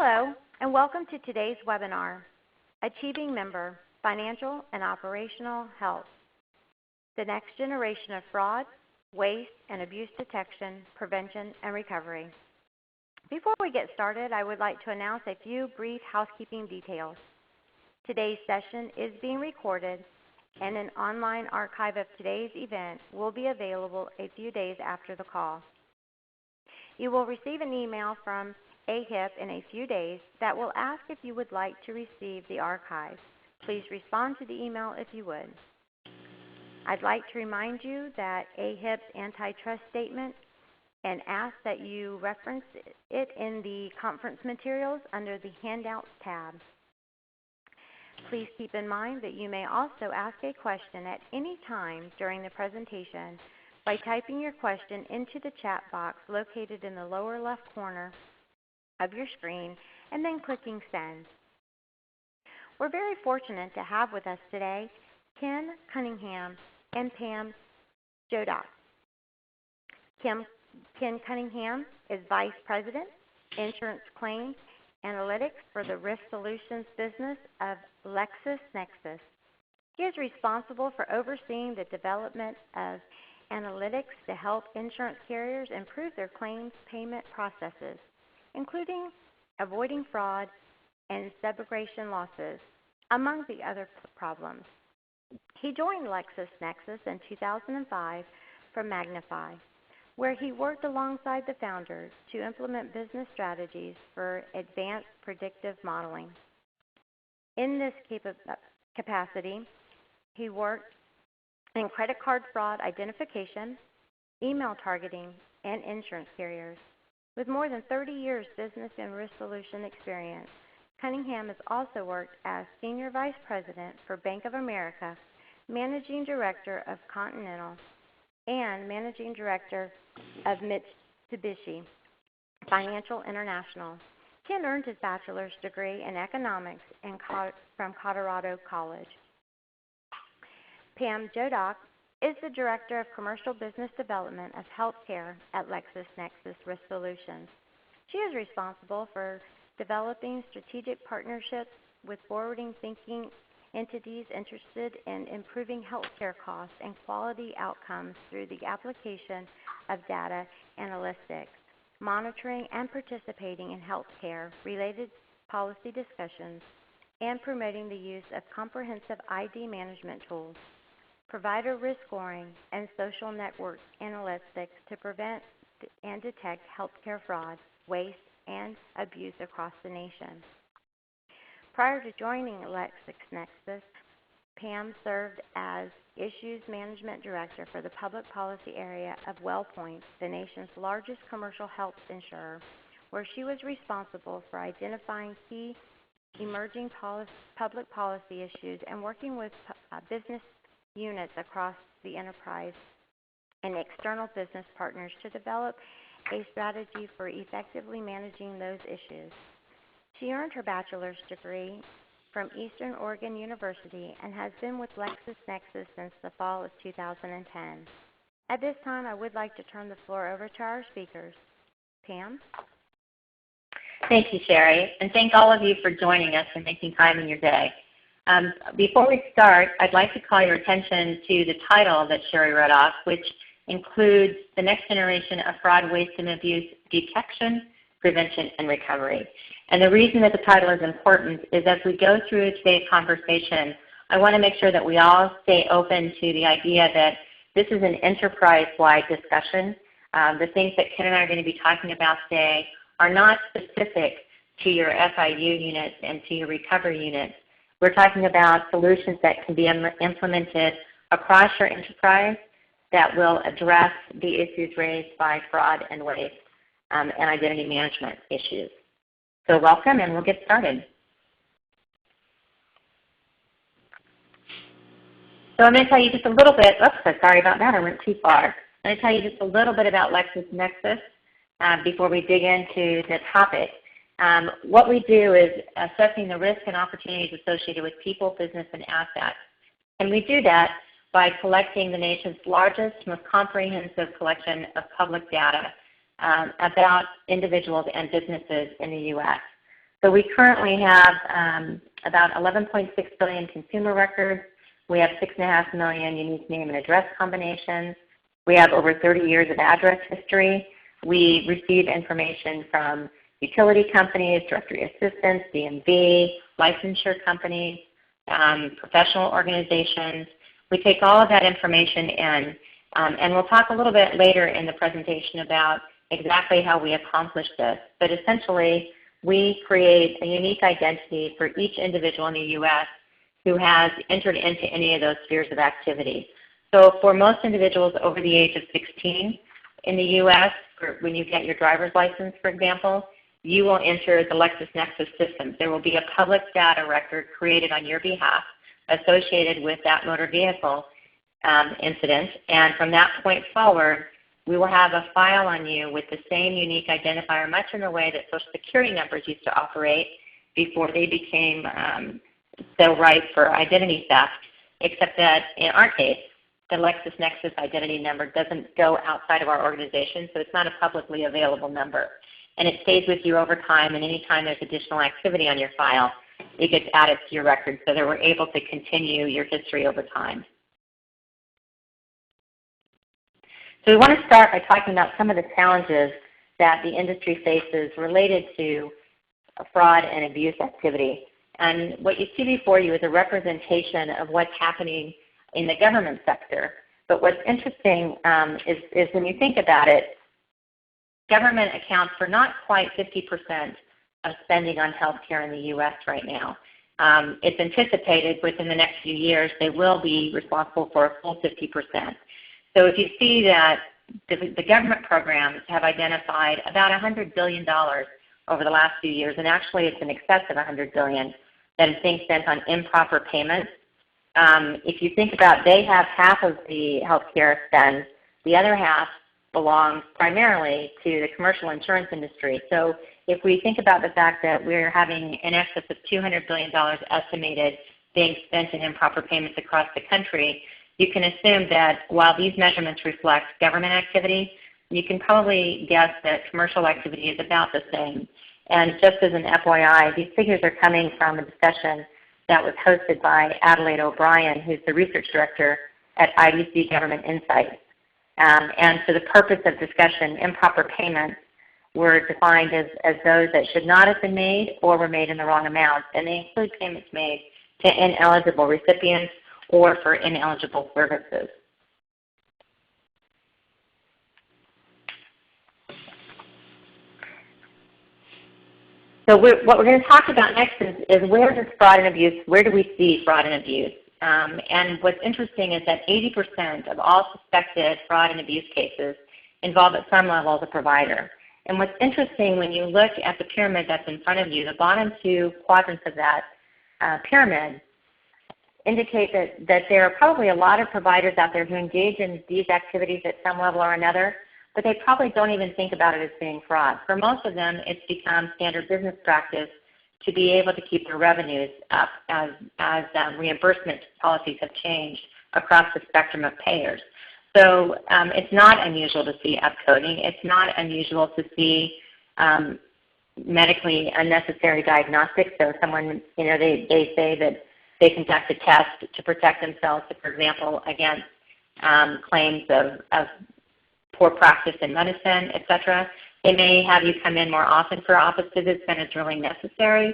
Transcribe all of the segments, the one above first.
Hello, and welcome to today's webinar, Achieving Member Financial and Operational Health, the next generation of fraud, waste, and abuse detection, prevention, and recovery. Before we get started, I would like to announce a few brief housekeeping details. Today's session is being recorded, and an online archive of today's event will be available a few days after the call. You will receive an email from AHIP in a few days that will ask if you would like to receive the archive. Please respond to the email if you would. I'd like to remind you that AHIP's antitrust statement and ask that you reference it in the conference materials under the Handouts tab. Please keep in mind that you may also ask a question at any time during the presentation by typing your question into the chat box located in the lower left corner of your screen and then clicking Send. We're very fortunate to have with us today Ken Cunningham and Pam Jodock. Ken Cunningham is Vice President, Insurance Claims Analytics for the Risk Solutions business of LexisNexis. He is responsible for overseeing the development of analytics to help insurance carriers improve their claims payment processes, including avoiding fraud and subrogation losses, among the other problems. He joined LexisNexis in 2005 from Magnify, where he worked alongside the founders to implement business strategies for advanced predictive modeling. In this capacity, he worked in credit card fraud identification, email targeting, and insurance carriers. With more than 30 years business and risk solution experience, Cunningham has also worked as Senior Vice President for Bank of America, Managing Director of Continental, and Managing Director of Mitsubishi Financial International. Ken earned his bachelor's degree in economics from Colorado College. Pam Jodock is the Director of Commercial Business Development of Healthcare at LexisNexis Risk Solutions. She is responsible for developing strategic partnerships with forwarding-thinking entities interested in improving healthcare costs and quality outcomes through the application of data analytics, monitoring and participating in healthcare-related policy discussions, and promoting the use of comprehensive ID management tools, provider risk scoring, and social network analytics to prevent and detect healthcare fraud, waste, and abuse across the nation. Prior to joining LexisNexis, Pam served as Issues Management Director for the public policy area of WellPoint, the nation's largest commercial health insurer, where she was responsible for identifying key emerging public policy issues and working with business units across the enterprise and external business partners to develop a strategy for effectively managing those issues. She earned her bachelor's degree from Eastern Oregon University and has been with LexisNexis since the fall of 2010. At this time, I would like to turn the floor over to our speakers. Pam? Thank you, Sherry, and thank all of you for joining us and making time in your day. Before we start, I'd like to call your attention to the title that Sherry read off, which includes the next generation of fraud, waste, and abuse detection, prevention, and recovery. And the reason that the title is important is as we go through today's conversation, I want to make sure that we all stay open to the idea that this is an enterprise-wide discussion. The things that Ken and I are going to be talking about today are not specific to your FIU units and to your recovery units. We're talking about solutions that can be implemented across your enterprise that will address the issues raised by fraud and waste and identity management issues. So welcome, and we'll get started. So I'm going to tell you just a little bit, sorry about that, I went too far. I'm going to tell you just a little bit about LexisNexis before we dig into the topic. What we do is assessing the risks and opportunities associated with people, business, and assets. And we do that by collecting the nation's largest, most comprehensive collection of public data about individuals and businesses in the U.S. So we currently have about 11.6 billion consumer records. We have 6.5 million unique name and address combinations. We have over 30 years of address history. We receive information from utility companies, directory assistants, DMV, licensure companies, professional organizations. We take all of that information in, and we'll talk a little bit later in the presentation about exactly how we accomplish this. But essentially, we create a unique identity for each individual in the U.S. who has entered into any of those spheres of activity. So for most individuals over the age of 16 in the U.S., when you get your driver's license, for example, you will enter the LexisNexis system. There will be a public data record created on your behalf associated with that motor vehicle incident. And from that point forward, we will have a file on you with the same unique identifier, much in the way that Social Security numbers used to operate before they became so ripe for identity theft, except that in our case, the LexisNexis identity number doesn't go outside of our organization, so it's not a publicly available number. And it stays with you over time, and any time there's additional activity on your file, it gets added to your record so that we're able to continue your history over time. So we want to start by talking about some of the challenges that the industry faces related to fraud and abuse activity. And what you see before you is a representation of what's happening in the government sector. But what's interesting is when you think about it, government accounts for not quite 50% of spending on healthcare in the U.S. right now. It's anticipated within the next few years they will be responsible for a full 50%. So if you see that the government programs have identified about $100 billion over the last few years, and actually it's in excess of $100 billion that is being spent on improper payments. If you think about, they have half of the healthcare spend, the other half belongs primarily to the commercial insurance industry. So if we think about the fact that we're having in excess of $200 billion estimated being spent in improper payments across the country, you can assume that while these measurements reflect government activity, you can probably guess that commercial activity is about the same. And just as an FYI, these figures are coming from a discussion that was hosted by Adelaide O'Brien, who's the research director at IDC Government Insights. And for the purpose of discussion, improper payments were defined as those that should not have been made or were made in the wrong amount. And they include payments made to ineligible recipients or for ineligible services. So what we're going to talk about next is where does fraud and abuse, where do we see fraud and abuse? And what's interesting is that 80% of all suspected fraud and abuse cases involve at some level the provider. And what's interesting when you look at the pyramid that's in front of you, the bottom two quadrants of that pyramid indicate that there are probably a lot of providers out there who engage in these activities at some level or another, but they probably don't even think about it as being fraud. For most of them, it's become standard business practice to be able to keep their revenues up as reimbursement policies have changed across the spectrum of payers. So it's not unusual to see upcoding. It's not unusual to see medically unnecessary diagnostics. So someone, they say that they conduct a test to protect themselves, for example, against claims of poor practice in medicine, et cetera. They may have you come in more often for office visits than is really necessary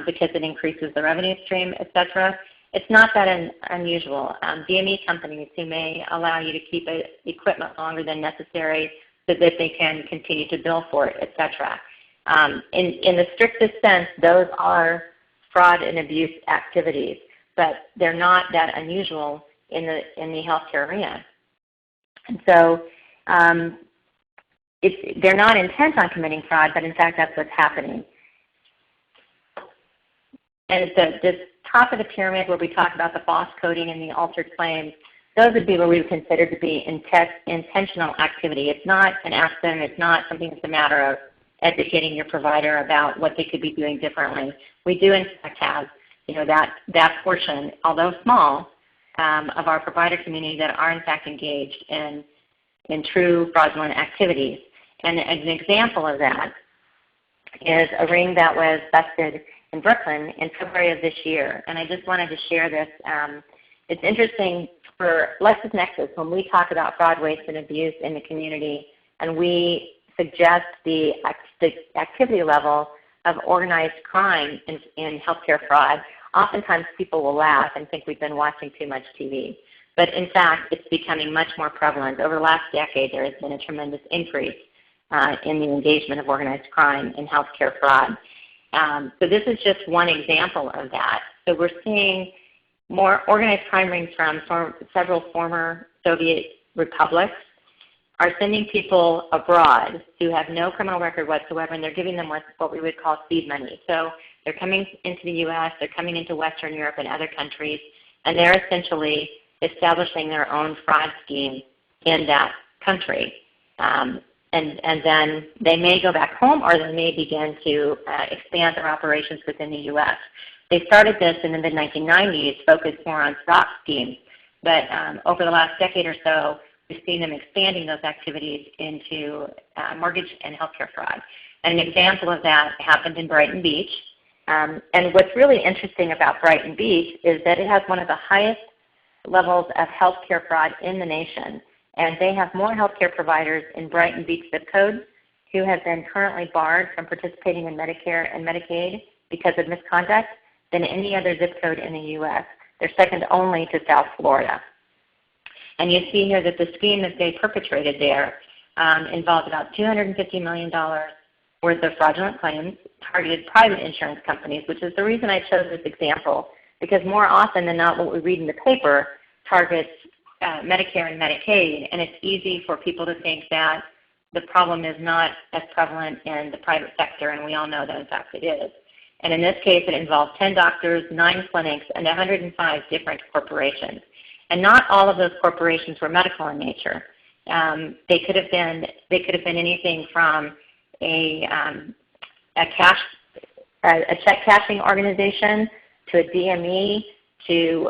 because it increases the revenue stream, et cetera. It's not that unusual. DME companies who may allow you to keep equipment longer than necessary so that they can continue to bill for it, et cetera. In the strictest sense, those are fraud and abuse activities, but they're not that unusual in the healthcare arena. And so they're not intent on committing fraud, but in fact that's what's happening. And at the top of the pyramid where we talk about the false coding and the altered claims, those would be what we would consider to be intentional activity. It's not an accident. It's not something that's a matter of educating your provider about what they could be doing differently. We do in fact have that portion, although small, of our provider community that are in fact engaged in true fraudulent activities. And as an example of that, is a ring that was busted in Brooklyn in February of this year. And I just wanted to share this. It's interesting for LexisNexis when we talk about fraud, waste, and abuse in the community, and we suggest the activity level of organized crime in healthcare fraud. Oftentimes people will laugh and think we've been watching too much TV. But in fact, it's becoming much more prevalent. Over the last decade, there has been a tremendous increase in the engagement of organized crime in healthcare fraud. So this is just one example of that. So we're seeing more organized crime rings from several former Soviet republics are sending people abroad who have no criminal record whatsoever, and they're giving them what we would call seed money. So they're coming into the U.S., they're coming into Western Europe and other countries, and they're essentially establishing their own fraud scheme in that country. And then they may go back home, or they may begin to expand their operations within the U.S. They started this in the mid-1990s, focused more on stock schemes. But over the last decade or so, we've seen them expanding those activities into mortgage and healthcare fraud. And an example of that happened in Brighton Beach. And what's really interesting about Brighton Beach is that it has one of the highest levels of healthcare fraud in the nation. And they have more healthcare providers in Brighton Beach zip code who have been currently barred from participating in Medicare and Medicaid because of misconduct than any other zip code in the U.S. They're second only to South Florida. And you see here that the scheme that they perpetrated there involved about $250 million worth of fraudulent claims, targeted private insurance companies, which is the reason I chose this example, because more often than not what we read in the paper targets Medicare and Medicaid, and it's easy for people to think that the problem is not as prevalent in the private sector, and we all know that in fact it is. And in this case it involved 10 doctors, 9 clinics, and 105 different corporations. And not all of those corporations were medical in nature. They could have been anything from a check cashing organization to a DME to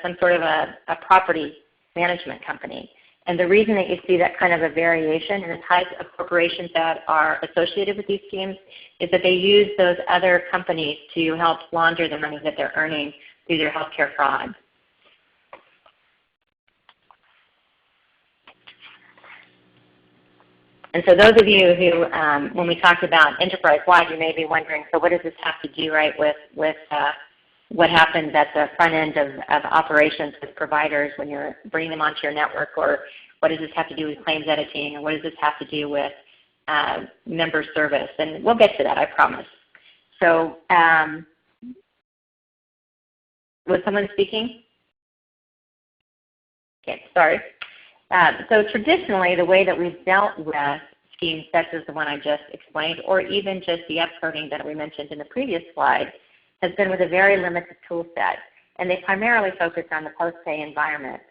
some sort of a property management company. And the reason that you see that kind of a variation in the types of corporations that are associated with these schemes is that they use those other companies to help launder the money that they're earning through their healthcare fraud. And so those of you who, when we talked about enterprise-wide, you may be wondering, so what does this have to do, right, with what happens at the front end of operations with providers when you're bringing them onto your network, or what does this have to do with claims editing, or what does this have to do with member service? And we'll get to that, I promise. So was someone speaking? Okay, sorry. So traditionally, the way that we've dealt with schemes such as the one I just explained, or even just the upcoding that we mentioned in the previous slide, has been with a very limited tool set. And they primarily focus on the post-pay environment.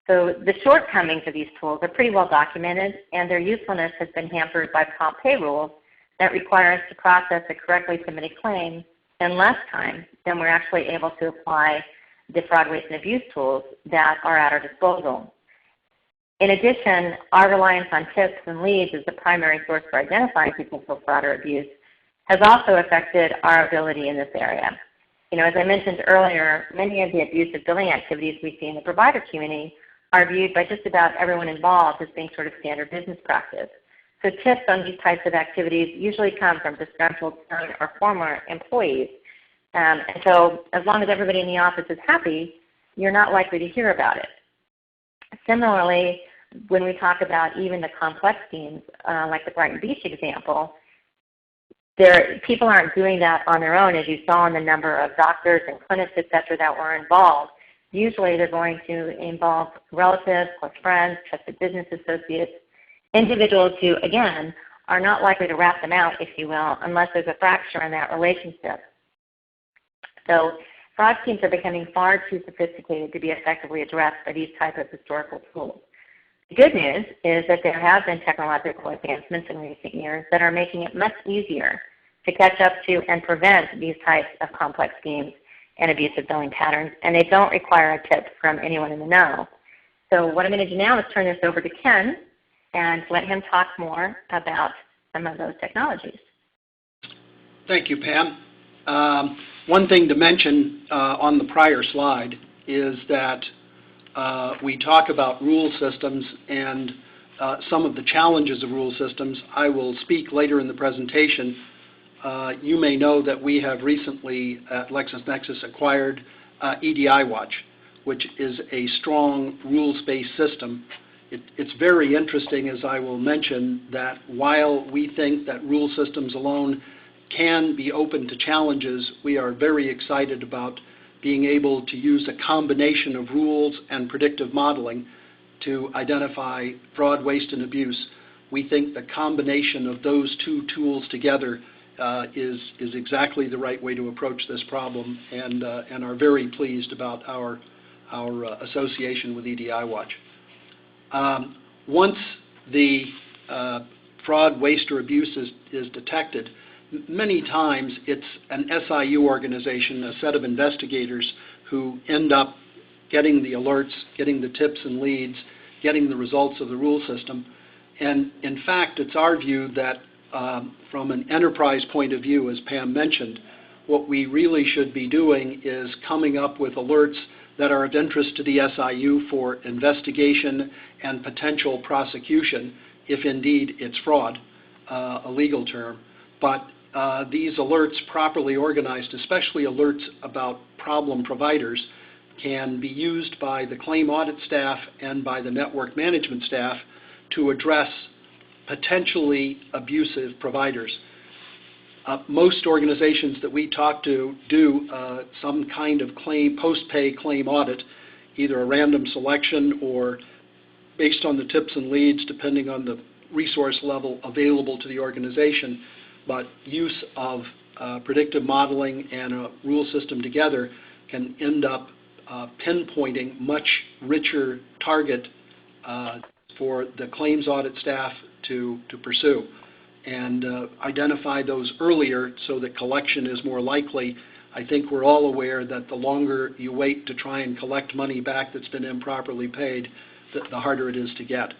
So the shortcomings of these tools are pretty well documented, and their usefulness has been hampered by prompt pay rules that require us to process a correctly submitted claim in less time than we're actually able to apply the fraud, waste, and abuse tools that are at our disposal. In addition, our reliance on tips and leads as the primary source for identifying potential fraud or abuse has also affected our ability in this area. You know, as I mentioned earlier, many of the abusive billing activities we see in the provider community are viewed by just about everyone involved as being sort of standard business practice. So tips on these types of activities usually come from disgruntled current or former employees. And so as long as everybody in the office is happy, you're not likely to hear about it. Similarly, when we talk about even the complex schemes, like the Brighton Beach example, people aren't doing that on their own, as you saw in the number of doctors and clinics, et cetera, that were involved. Usually they're going to involve relatives, close friends, trusted business associates, individuals who, again, are not likely to rat them out, if you will, unless there's a fracture in that relationship. So fraud schemes are becoming far too sophisticated to be effectively addressed by these types of historical tools. The good news is that there have been technological advancements in recent years that are making it much easier to catch up to and prevent these types of complex schemes and abusive billing patterns, and they don't require a tip from anyone in the know. So what I'm going to do now is turn this over to Ken and let him talk more about some of those technologies. Thank you, Pam. One thing to mention on the prior slide is that we talk about rule systems and some of the challenges of rule systems. I will speak later in the presentation. You may know that we have recently at LexisNexis acquired EDI Watch, which is a strong rules-based system. It's very interesting, as I will mention, that while we think that rule systems alone can be open to challenges, we are very excited about being able to use a combination of rules and predictive modeling to identify fraud, waste, and abuse. We think the combination of those two tools together is exactly the right way to approach this problem, and are very pleased about our association with EDI Watch. Once the fraud, waste, or abuse is detected, many times it's an SIU organization, a set of investigators who end up getting the alerts, getting the tips and leads, getting the results of the rule system. And in fact, it's our view that from an enterprise point of view, as Pam mentioned, what we really should be doing is coming up with alerts that are of interest to the SIU for investigation and potential prosecution, if indeed it's fraud, a legal term. But these alerts properly organized, especially alerts about problem providers, can be used by the claim audit staff and by the network management staff to address potentially abusive providers. Most organizations that we talk to do some kind of post-pay claim audit, either a random selection or based on the tips and leads, depending on the resource level available to the organization. But use of predictive modeling and a rule system together can end up pinpointing much richer target for the claims audit staff to pursue and identify those earlier so that collection is more likely. I think we're all aware that the longer you wait to try and collect money back that's been improperly paid, the harder it is to get.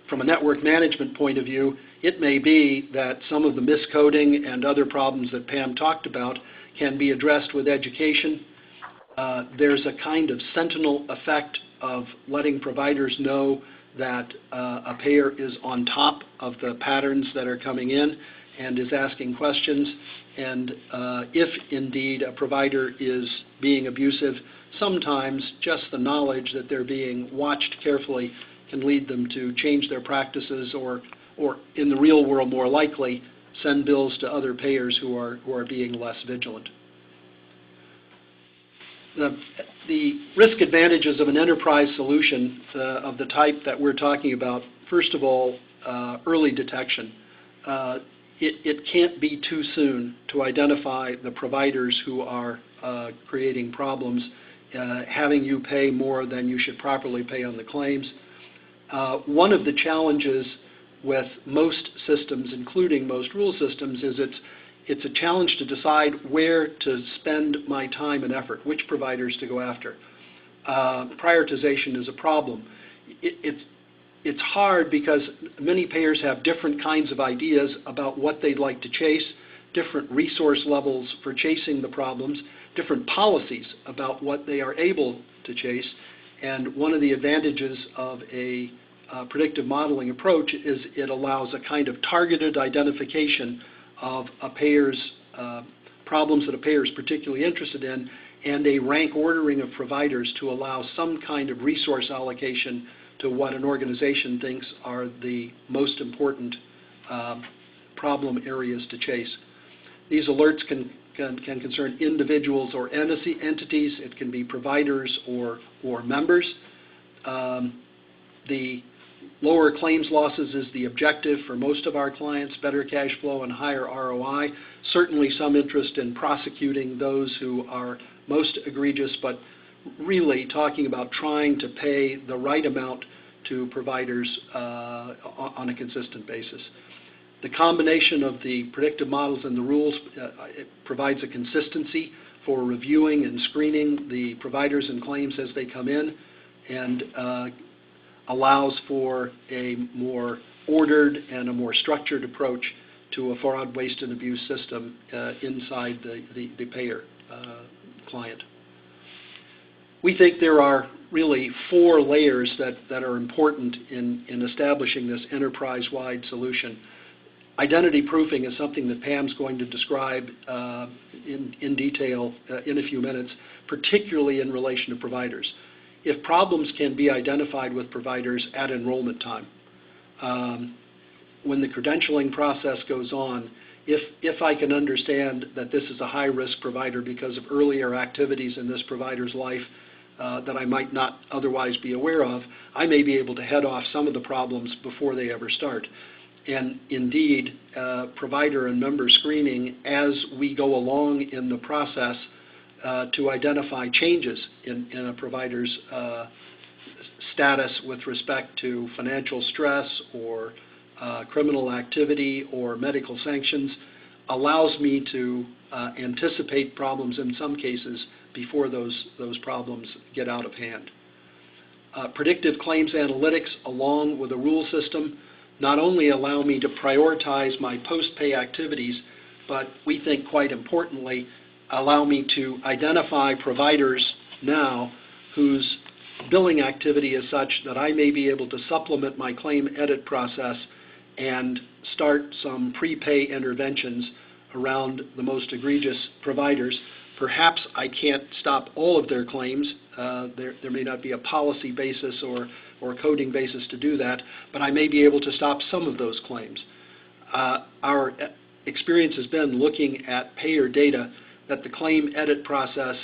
From a network management point of view, it may be that some of the miscoding and other problems that Pam talked about can be addressed with education. There's a kind of sentinel effect of letting providers know that a payer is on top of the patterns that are coming in and is asking questions. And if indeed a provider is being abusive, sometimes just the knowledge that they're being watched carefully can lead them to change their practices or in the real world more likely send bills to other payers who are being less vigilant. The risk advantages of an enterprise solution of the type that we're talking about, first of all, early detection. It can't be too soon to identify the providers who are creating problems, having you pay more than you should properly pay on the claims. One of the challenges with most systems, including most rule systems, is it's a challenge to decide where to spend my time and effort, which providers to go after. Prioritization is a problem. It's hard because many payers have different kinds of ideas about what they'd like to chase, different resource levels for chasing the problems, different policies about what they are able to chase. And one of the advantages of a predictive modeling approach is it allows a kind of targeted identification of a payer's problems that a payer is particularly interested in, and a rank ordering of providers to allow some kind of resource allocation to what an organization thinks are the most important problem areas to chase. These alerts can concern individuals or entities. It can be providers or members. The lower claims losses is the objective for most of our clients, better cash flow and higher ROI. Certainly some interest in prosecuting those who are most egregious, but really talking about trying to pay the right amount to providers on a consistent basis. The combination of the predictive models and the rules it provides a consistency for reviewing and screening the providers and claims as they come in, and allows for a more ordered and a more structured approach to a fraud, waste, and abuse system inside the payer client. We think there are really 4 layers that are important in establishing this enterprise-wide solution. Identity proofing is something that Pam's going to describe in detail in a few minutes, particularly in relation to providers. If problems can be identified with providers at enrollment time, when the credentialing process goes on, if I can understand that this is a high-risk provider because of earlier activities in this provider's life that I might not otherwise be aware of, I may be able to head off some of the problems before they ever start. And indeed, provider and member screening as we go along in the process to identify changes in a provider's status with respect to financial stress or criminal activity or medical sanctions allows me to anticipate problems in some cases before those problems get out of hand. Predictive claims analytics along with a rule system not only allow me to prioritize my post-pay activities, but we think quite importantly allow me to identify providers now whose billing activity is such that I may be able to supplement my claim edit process and start some prepay interventions around the most egregious providers. Perhaps I can't stop all of their claims. There may not be a policy basis or coding basis to do that, but I may be able to stop some of those claims. Our experience has been looking at payer data that the claim edit process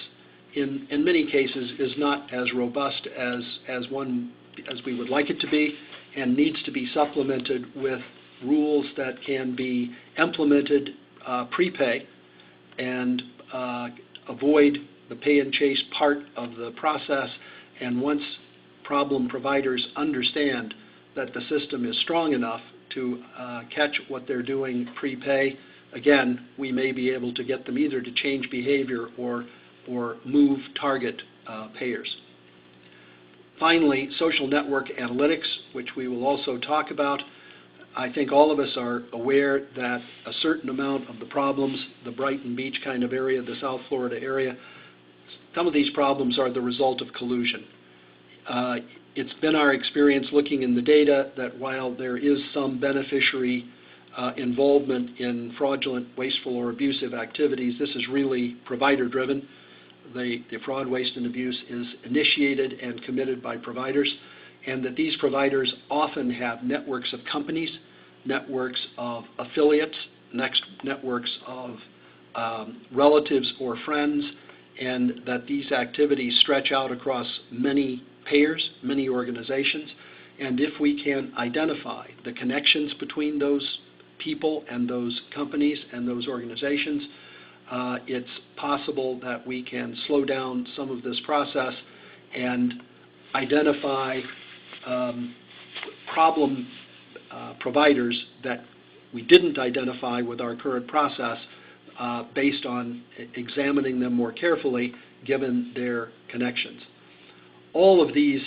in many cases is not as robust as we would like it to be, and needs to be supplemented with rules that can be implemented prepay and avoid the pay and chase part of the process. And once problem providers understand that the system is strong enough to catch what they're doing prepay, again, we may be able to get them either to change behavior or move target payers. Finally, social network analytics, which we will also talk about. I think all of us are aware that a certain amount of the problems, the Brighton Beach kind of area, the South Florida area, some of these problems are the result of collusion. It's been our experience looking in the data that while there is some beneficiary involvement in fraudulent, wasteful, or abusive activities, this is really provider-driven. The fraud, waste, and abuse is initiated and committed by providers, and that these providers often have networks of companies, networks of affiliates, networks of relatives or friends, and that these activities stretch out across many payers, many organizations. And if we can identify the connections between those people and those companies and those organizations, it's possible that we can slow down some of this process and identify problem providers that we didn't identify with our current process based on examining them more carefully given their connections. All of these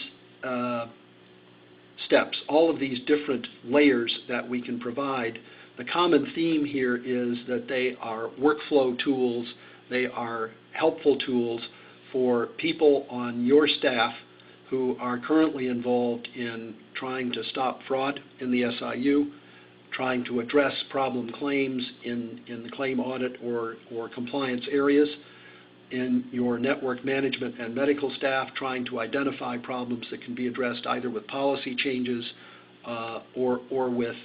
steps, all of these different layers that we can provide, the common theme here is that they are workflow tools, they are helpful tools for people on your staff who are currently involved in trying to stop fraud in the SIU, trying to address problem claims in the claim audit or compliance areas, in your network management and medical staff trying to identify problems that can be addressed either with policy changes or with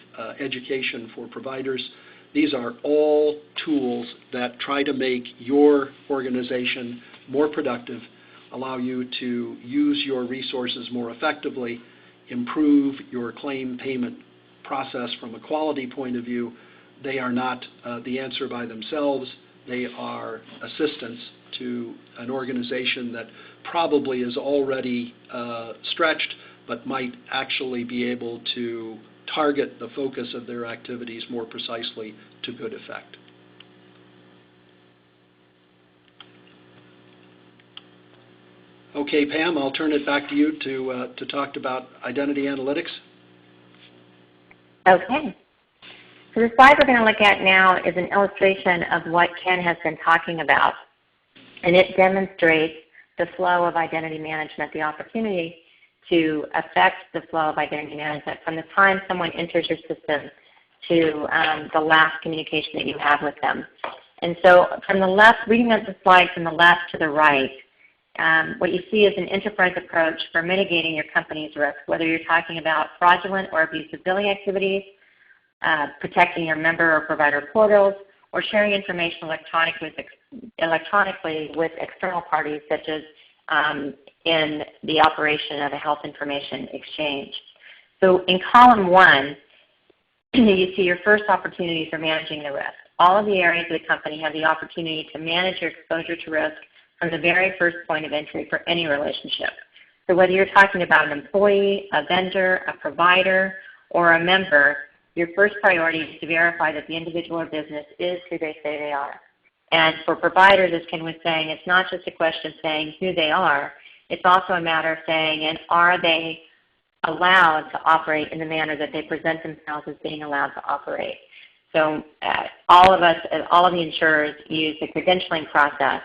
education for providers. These are all tools that try to make your organization more productive, allow you to use your resources more effectively, improve your claim payment process from a quality point of view. They are not the answer by themselves. They are assistance to an organization that probably is already stretched, but might actually be able to target the focus of their activities more precisely to good effect. Okay, Pam, I'll turn it back to you to talk about identity analytics. Okay. So the slide we're going to look at now is an illustration of what Ken has been talking about, and it demonstrates the flow of identity management, the opportunity to affect the flow of identity management from the time someone enters your system to the last communication that you have with them. And so from the left, reading up the slide from the left to the right, what you see is an enterprise approach for mitigating your company's risk, whether you're talking about fraudulent or abusive billing activities, protecting your member or provider portals, or sharing information electronically with external parties, such as in the operation of a health information exchange. So in column 1, you see your first opportunity for managing the risk. All of the areas of the company have the opportunity to manage your exposure to risk from the very first point of entry for any relationship. So whether you're talking about an employee, a vendor, a provider, or a member, your first priority is to verify that the individual or business is who they say they are. And for providers, as Ken was saying, it's not just a question of saying who they are, it's also a matter of saying, and are they allowed to operate in the manner that they present themselves as being allowed to operate. So all of the insurers use the credentialing process,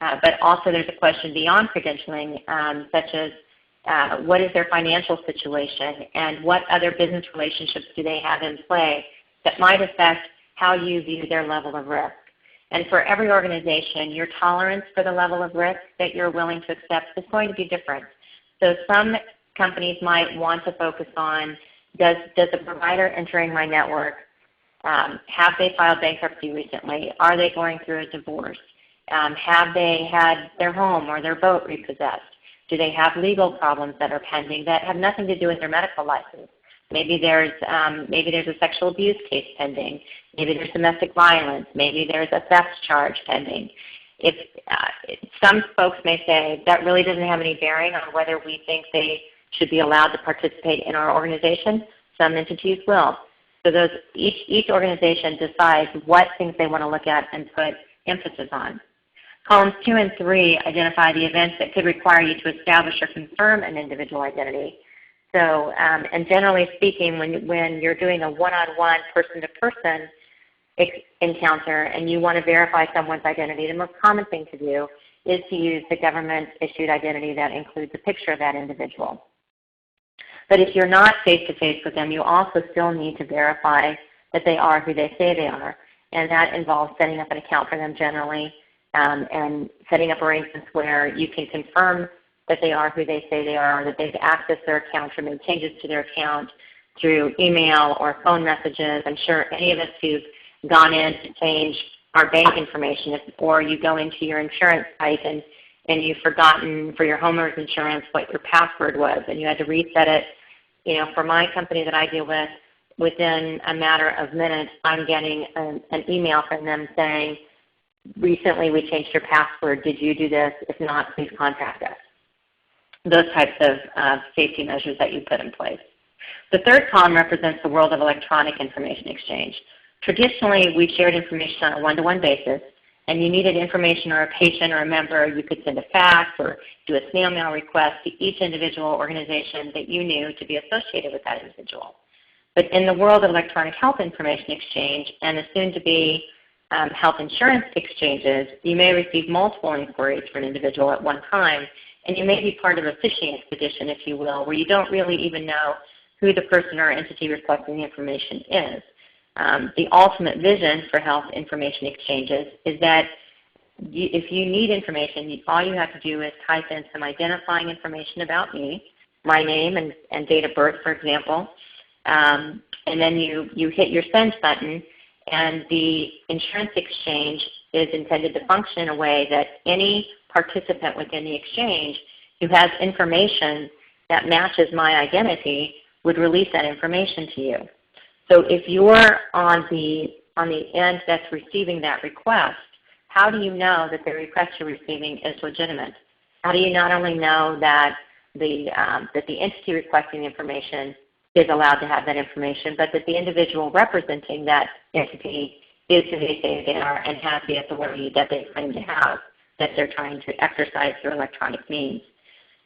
but also there's a question beyond credentialing, such as what is their financial situation and what other business relationships do they have in play that might affect how you view their level of risk. And for every organization, your tolerance for the level of risk that you're willing to accept is going to be different. So some companies might want to focus on, does the provider entering my network, have they filed bankruptcy recently? Are they going through a divorce? Have they had their home or their boat repossessed? Do they have legal problems that are pending that have nothing to do with their medical license? Maybe there's a sexual abuse case pending. Maybe there's domestic violence. Maybe there's a theft charge pending. If some folks may say that really doesn't have any bearing on whether we think they should be allowed to participate in our organization. Some entities will. So each organization decides what things they want to look at and put emphasis on. Columns 2 and 3 identify the events that could require you to establish or confirm an individual identity. So, and generally speaking, when you're doing a one-on-one, person-to-person encounter and you want to verify someone's identity, the most common thing to do is to use the government-issued identity that includes a picture of that individual. But if you're not face-to-face with them, you also still need to verify that they are who they say they are. And that involves setting up an account for them generally and setting up arrangements where you can confirm that they are who they say they are, that they've accessed their account or made changes to their account through email or phone messages. I'm sure any of us who've gone in to change our bank information, or you go into your insurance site and you've forgotten for your homeowner's insurance what your password was and you had to reset it. You know, for my company that I deal with, within a matter of minutes, I'm getting an email from them saying, recently we changed your password. Did you do this? If not, please contact us. Those types of safety measures that you put in place. The third column represents the world of electronic information exchange. Traditionally, we shared information on a one-to-one basis, and you needed information or a patient or a member, you could send a fax or do a snail mail request to each individual organization that you knew to be associated with that individual. But in the world of electronic health information exchange and the soon-to-be health insurance exchanges, you may receive multiple inquiries for an individual at one time, and you may be part of a phishing expedition, if you will, where you don't really even know who the person or entity requesting the information is. The ultimate vision for health information exchanges is that if you need information, all you have to do is type in some identifying information about me, my name and date of birth, for example, and then you hit your send button, and the insurance exchange is intended to function in a way that any participant within the exchange who has information that matches my identity would release that information to you. So if you're on the end that's receiving that request, how do you know that the request you're receiving is legitimate? How do you not only know that the entity requesting the information is allowed to have that information, but that the individual representing that entity is who they say they are and has the authority that they claim to have, that they're trying to exercise through electronic means?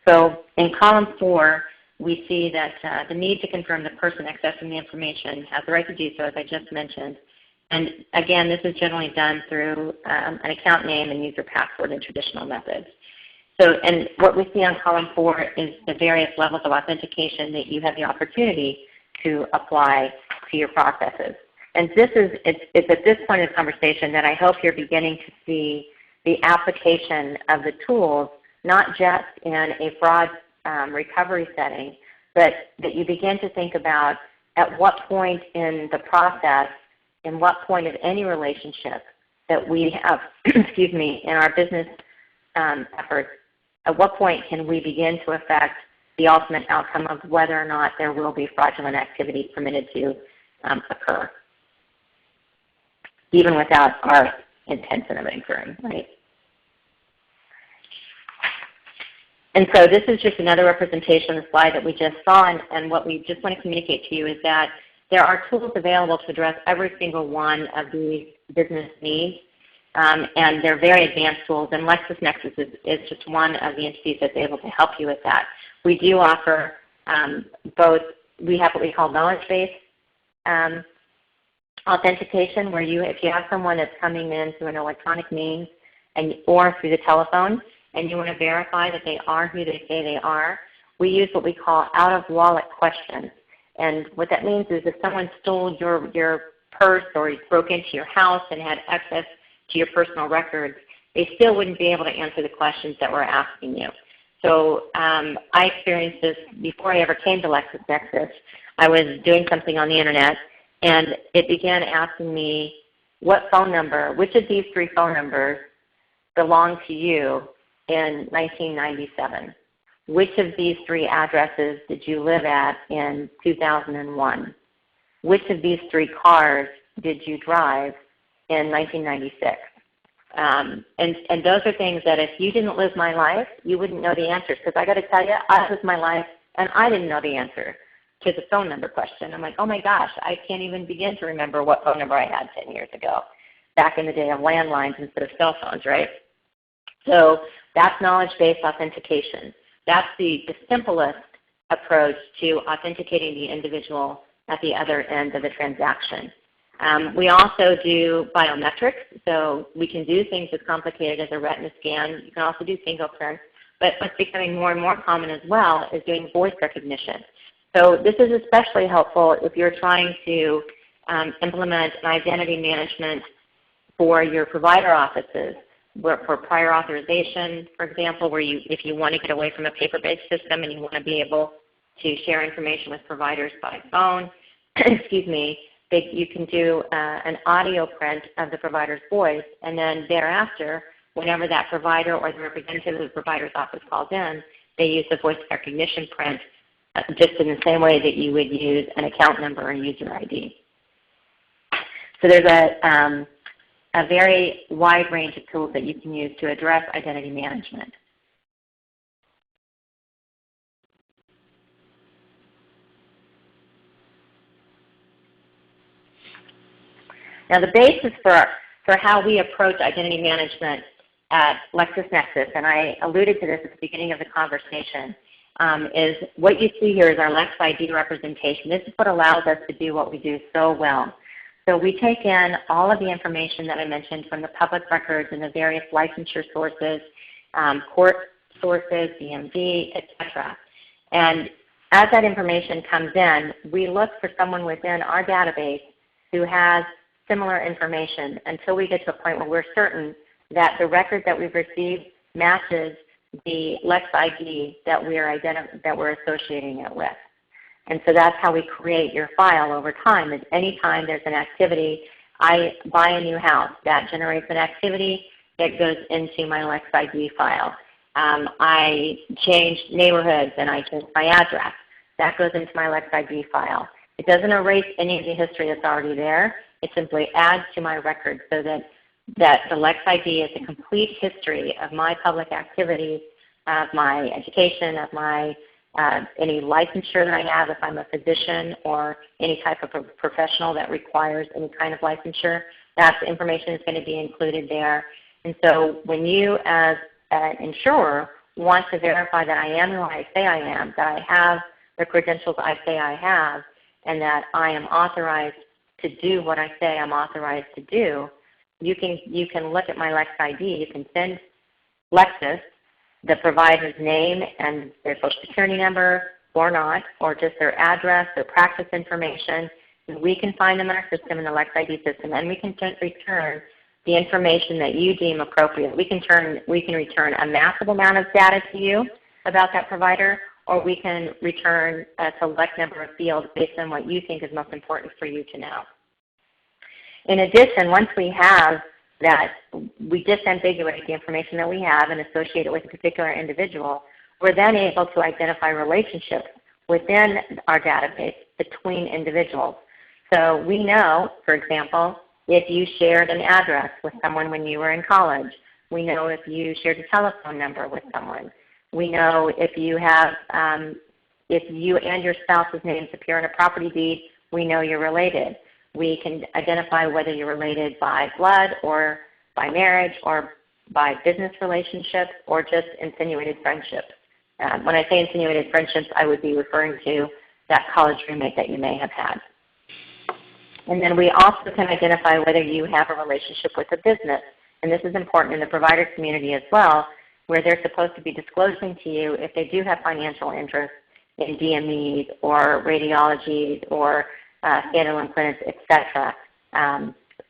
So in column 4, we see that the need to confirm the person accessing the information has the right to do so, as I just mentioned. And again, this is generally done through an account name and user password and traditional methods. So, and what we see on column 4 is the various levels of authentication that you have the opportunity to apply to your processes. And this is, it's at this point in the conversation that I hope you're beginning to see the application of the tools, not just in a fraud recovery setting, but that you begin to think about at what point in the process, in what point of any relationship that we have, excuse me, in our business efforts, at what point can we begin to affect the ultimate outcome of whether or not there will be fraudulent activity permitted to occur, even without our intention of occurring, right? And so this is just another representation of the slide that we just saw, and what we just want to communicate to you is that there are tools available to address every single one of these business needs, and they're very advanced tools, and LexisNexis is just one of the entities that's able to help you with that. We do offer both, we have what we call knowledge-based authentication, where if you have someone that's coming in through an electronic means or through the telephone, and you want to verify that they are who they say they are, we use what we call out-of-wallet questions. And what that means is if someone stole your purse or broke into your house and had access to your personal records, they still wouldn't be able to answer the questions that we're asking you. So I experienced this before I ever came to LexisNexis. I was doing something on the Internet, and it began asking me what phone number, which of these 3 phone numbers belong to you in 1997? Which of these 3 addresses did you live at in 2001? Which of these 3 cars did you drive in 1996? And those are things that if you didn't live my life, you wouldn't know the answers. Because I got to tell you, I lived my life and I didn't know the answer to the phone number question. I'm like, oh my gosh, I can't even begin to remember what phone number I had 10 years ago, back in the day of landlines instead of cell phones, right? So that's knowledge-based authentication. That's the simplest approach to authenticating the individual at the other end of the transaction. We also do biometrics, so we can do things as complicated as a retina scan. You can also do fingerprints, but what's becoming more and more common as well is doing voice recognition. So this is especially helpful if you're trying to implement an identity management for your provider offices, for prior authorization, for example, where if you want to get away from a paper-based system and you want to be able to share information with providers by phone, excuse me, you can do an audio print of the provider's voice, and then thereafter, whenever that provider or the representative of the provider's office calls in, they use the voice recognition print just in the same way that you would use an account number or user ID. So there's a very wide range of tools that you can use to address identity management. Now the basis for how we approach identity management at LexisNexis, and I alluded to this at the beginning of the conversation, is what you see here is our LexID representation. This is what allows us to do what we do so well. So we take in all of the information that I mentioned from the public records and the various licensure sources, court sources, DMV, etc. And as that information comes in, we look for someone within our database who has similar information until we get to a point where we're certain that the record that we've received matches the LexID that we're associating it with. And so that's how we create your file over time. Is anytime there's an activity, I buy a new house, that generates an activity that goes into my LexID file. I change neighborhoods and I change my address. That goes into my LexID file. It doesn't erase any of the history that's already there. It simply adds to my record so that the LexID is a complete history of my public activities, of my education, of my any licensure that I have if I'm a physician or any type of a professional that requires any kind of licensure. That information is going to be included there. And so when you as an insurer want to verify that I am who I say I am, that I have the credentials I say I have, and that I am authorized to do what I say I'm authorized to do, you can look at my Lex ID. You can send Lexis the provider's name and their social security number or not, or just their address, their practice information. We can find them in our system, in the Lex ID system, and we can return the information that you deem appropriate. We can return a massive amount of data to you about that provider, or we can return a select number of fields based on what you think is most important for you to know. In addition, once we have that, we disambiguate the information that we have and associate it with a particular individual, we're then able to identify relationships within our database between individuals. So we know, for example, if you shared an address with someone when you were in college. We know if you shared a telephone number with someone. We know if you have, if you and your spouse's names appear in a property deed, we know you're related. We can identify whether you're related by blood or by marriage or by business relationships or just insinuated friendships. When I say insinuated friendships, I would be referring to that college roommate that you may have had. And then we also can identify whether you have a relationship with a business. And this is important in the provider community as well, where they're supposed to be disclosing to you if they do have financial interest in DMEs or radiologies or standalone clinics, etc.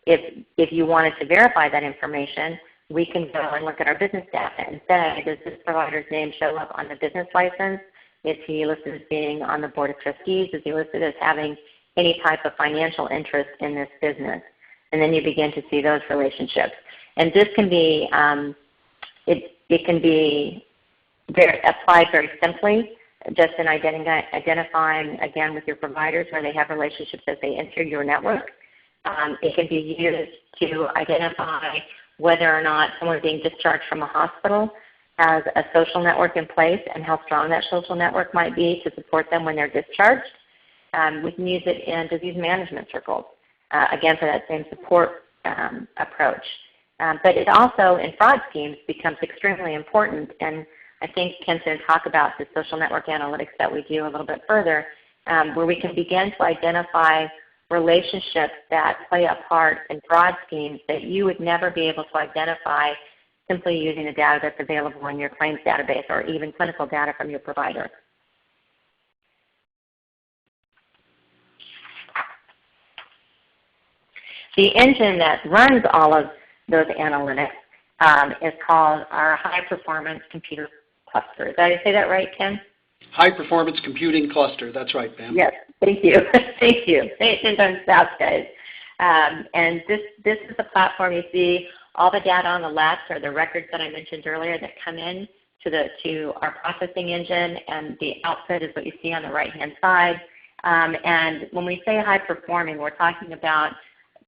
If you wanted to verify that information, we can go and look at our business data and say, does this provider's name show up on the business license? Is he listed as being on the board of trustees? Is he listed as having any type of financial interest in this business? And then you begin to see those relationships. And this can be, it can be applied very simply, just in identifying, again, with your providers where they have relationships as they enter your network. It can be used to identify whether or not someone being discharged from a hospital has a social network in place and how strong that social network might be to support them when they're discharged. We can use it in disease management circles, again, for that same support approach. But it also, in fraud schemes, becomes extremely important. And I think Ken's going to talk about the social network analytics that we do a little bit further, where we can begin to identify relationships that play a part in fraud schemes that you would never be able to identify simply using the data that's available in your claims database or even clinical data from your provider. The engine that runs all of those analytics is called our high-performance computer cluster. Did I say that right, Ken? High-performance computing cluster. That's right, Pam. Yes, thank you. Thank you. Pay attention to stats, guys. And this is the platform. You see all the data on the left are the records that I mentioned earlier that come in to our processing engine, and the output is what you see on the right-hand side. And when we say high-performing, we're talking about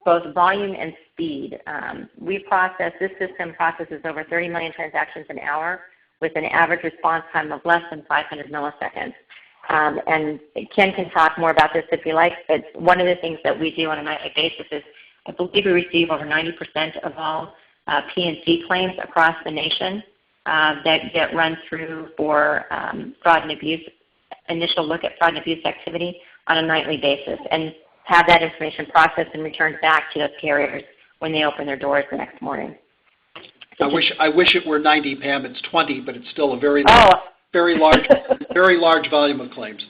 both volume and speed. This system processes over 30 million transactions an hour with an average response time of less than 500 milliseconds. And Ken can talk more about this if you like, but one of the things that we do on a nightly basis is I believe we receive over 90% of all P&C claims across the nation that get run through for fraud and abuse, initial look at fraud and abuse activity on a nightly basis, and have that information processed and returned back to those carriers when they open their doors the next morning. I wish it were 90, Pam. It's 20, but it's still a very large volume of claims.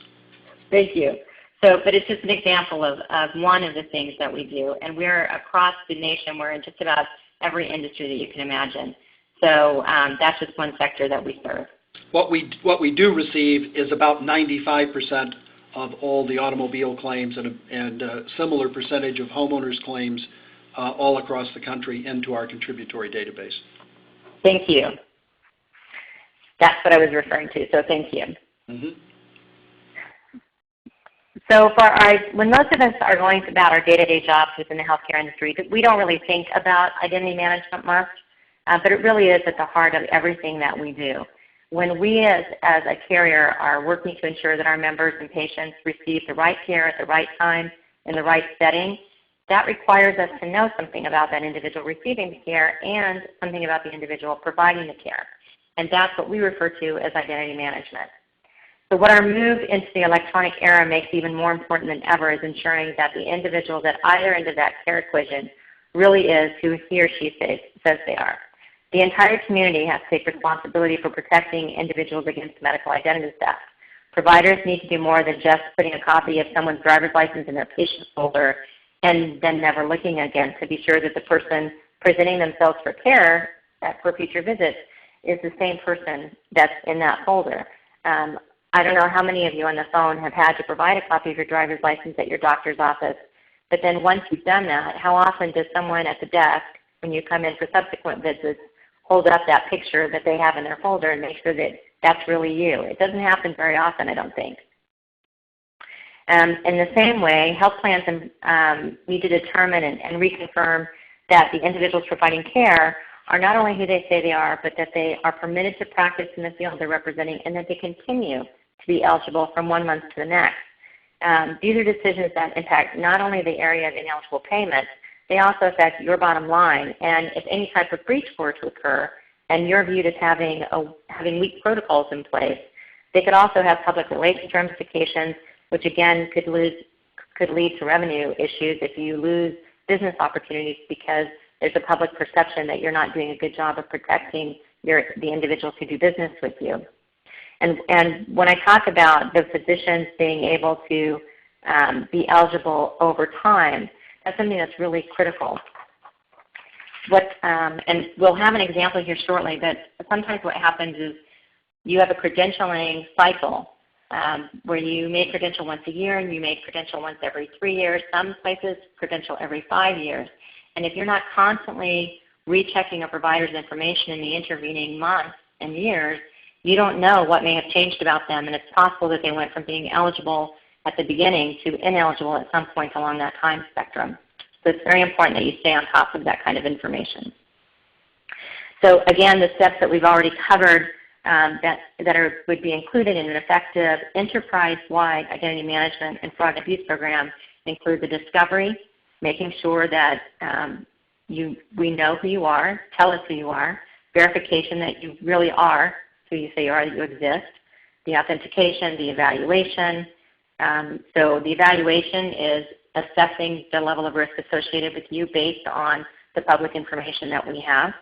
Thank you. So, but it's just an example of one of the things that we do, and we're across the nation. We're in just about every industry that you can imagine. So that's just one sector that we serve. What we do receive is about 95% of all the automobile claims and a similar percentage of homeowners claims all across the country into our contributory database. Thank you. That's what I was referring to, so thank you. Mm-hmm. So when most of us are going about our day-to-day jobs within the healthcare industry, we don't really think about identity management much, but it really is at the heart of everything that we do. When we as a carrier are working to ensure that our members and patients receive the right care at the right time in the right setting, that requires us to know something about that individual receiving the care and something about the individual providing the care. And that's what we refer to as identity management. So what our move into the electronic era makes even more important than ever is ensuring that the individuals at either end of that care equation really is who he or she says they are. The entire community has to take responsibility for protecting individuals against medical identity theft. Providers need to do more than just putting a copy of someone's driver's license in their patient folder and then never looking again to be sure that the person presenting themselves for care for future visits is the same person that's in that folder. I don't know how many of you on the phone have had to provide a copy of your driver's license at your doctor's office, but then once you've done that, how often does someone at the desk, when you come in for subsequent visits, hold up that picture that they have in their folder and make sure that that's really you? It doesn't happen very often, I don't think. In the same way, health plans need to determine and reconfirm that the individuals providing care are not only who they say they are, but that they are permitted to practice in the field they're representing and that they continue to be eligible from 1 month to the next. These are decisions that impact not only the area of ineligible payments, they also affect your bottom line. And if any type of breach were to occur and you're viewed as having weak protocols in place, they could also have public relations ramifications, which again could lead to revenue issues if you lose business opportunities because there's a public perception that you're not doing a good job of protecting the individuals who do business with you. And when I talk about the physicians being able to be eligible over time, that's something that's really critical. And we'll have an example here shortly, but sometimes what happens is you have a credentialing cycle where you may credential once a year and you may credential once every 3 years. Some places credential every 5 years. And if you're not constantly rechecking a provider's information in the intervening months and years, you don't know what may have changed about them, and it's possible that they went from being eligible at the beginning to ineligible at some point along that time spectrum. So it's very important that you stay on top of that kind of information. So again, the steps that we've already covered would be included in an effective enterprise-wide identity management and fraud and abuse program include the discovery, making sure that we know who you are, tell us who you are, verification that you really are who you say you are, that you exist, the authentication, the evaluation. So the evaluation is assessing the level of risk associated with you based on the public information that we have,